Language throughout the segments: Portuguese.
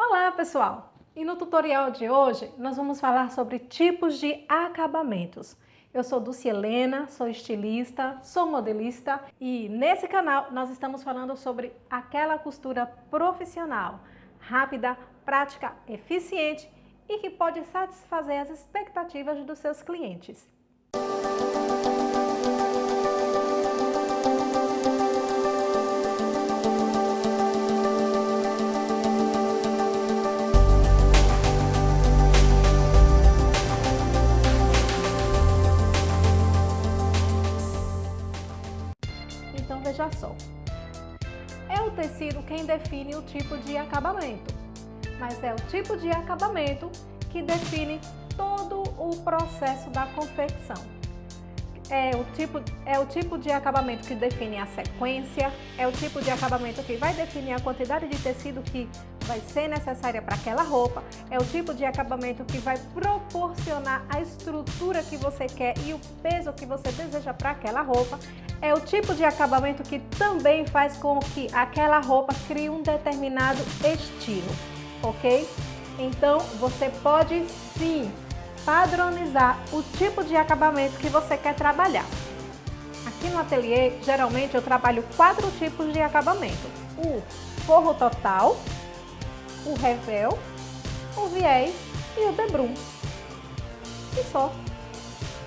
Olá, pessoal! E no tutorial de hoje, nós vamos falar sobre tipos de acabamentos. Eu sou Dulce Helena, sou estilista, sou modelista e nesse canal nós estamos falando sobre aquela costura profissional, rápida, prática, eficiente e que pode satisfazer as expectativas dos seus clientes. Então veja só, é o tecido quem define o tipo de acabamento, mas é o tipo de acabamento que define todo o processo da confecção. É o tipo de acabamento que define a sequência, é o tipo de acabamento que vai definir a quantidade de tecido que vai ser necessária para aquela roupa, é o tipo de acabamento que vai proporcionar a estrutura que você quer e o peso que você deseja para aquela roupa, é o tipo de acabamento que também faz com que aquela roupa crie um determinado estilo, ok? Então, você pode sim padronizar o tipo de acabamento que você quer trabalhar. Aqui no ateliê, geralmente eu trabalho 4 tipos de acabamento: o forro total, o revel, o viés e o debrum. E só.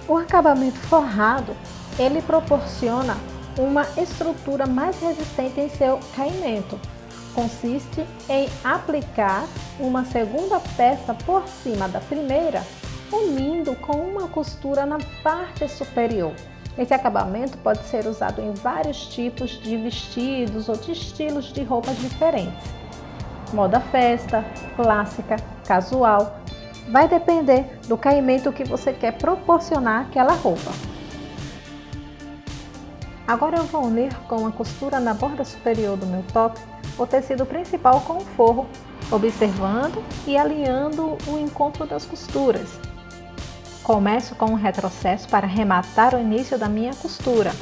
O acabamento forrado, ele proporciona uma estrutura mais resistente em seu caimento. Consiste em aplicar uma segunda peça por cima da primeira, unindo com uma costura na parte superior. Esse acabamento pode ser usado em vários tipos de vestidos ou de estilos de roupas diferentes. Moda festa, clássica, casual. Vai depender do caimento que você quer proporcionar àquela roupa. Agora eu vou unir com a costura na borda superior do meu top o tecido principal com o forro, observando e alinhando o encontro das costuras. Começo com um retrocesso para arrematar o início da minha costura.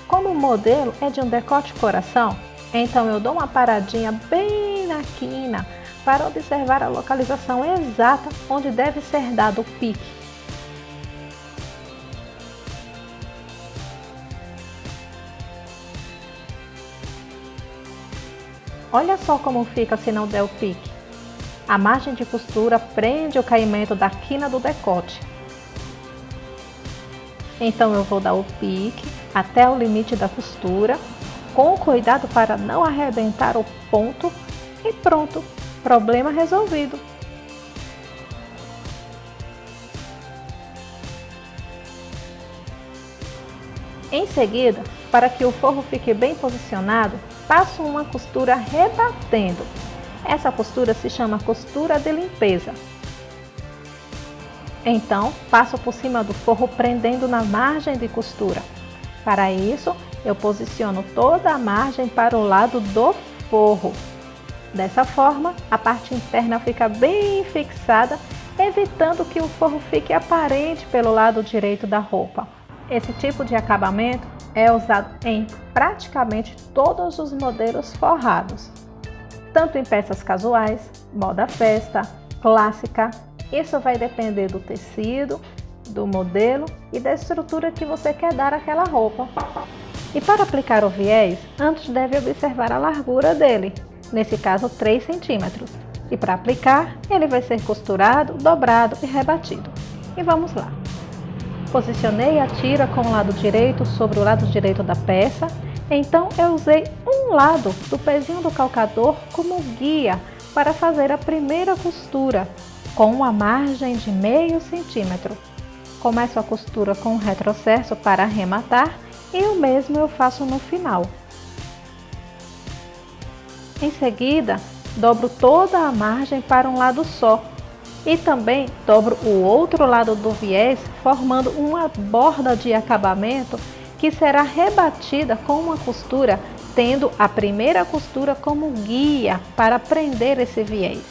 Como o modelo é de um decote coração, então eu dou uma paradinha bem na quina para observar a localização exata onde deve ser dado o pique. Olha só como fica se não der o pique. A margem de costura prende o caimento da quina do decote. Então eu vou dar o pique até o limite da costura, com cuidado para não arrebentar o ponto e pronto, problema resolvido. Em seguida, para que o forro fique bem posicionado, passo uma costura rebatendo. Essa costura se chama costura de limpeza. Então, passo por cima do forro prendendo na margem de costura. Para isso, eu posiciono toda a margem para o lado do forro. Dessa forma, a parte interna fica bem fixada, evitando que o forro fique aparente pelo lado direito da roupa. Esse tipo de acabamento é usado em praticamente todos os modelos forrados, tanto em peças casuais, moda festa, clássica. Isso vai depender do tecido, do modelo e da estrutura que você quer dar àquela roupa. E para aplicar o viés, antes deve observar a largura dele, nesse caso 3 centímetros. E para aplicar, ele vai ser costurado, dobrado e rebatido. E vamos lá. Posicionei a tira com o lado direito sobre o lado direito da peça, então eu usei um lado do pezinho do calcador como guia para fazer a primeira costura, com uma margem de meio centímetro. Começo a costura com um retrocesso para arrematar e o mesmo eu faço no final. Em seguida, dobro toda a margem para um lado só. E também dobro o outro lado do viés, formando uma borda de acabamento que será rebatida com uma costura, tendo a primeira costura como guia para prender esse viés.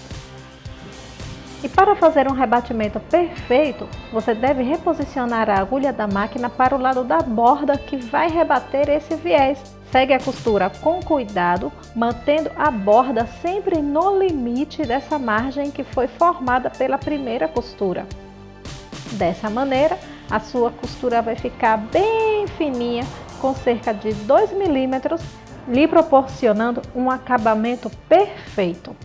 E para fazer um rebatimento perfeito, você deve reposicionar a agulha da máquina para o lado da borda que vai rebater esse viés. Segue a costura com cuidado, mantendo a borda sempre no limite dessa margem que foi formada pela primeira costura. Dessa maneira, a sua costura vai ficar bem fininha, com cerca de 2 milímetros, lhe proporcionando um acabamento perfeito.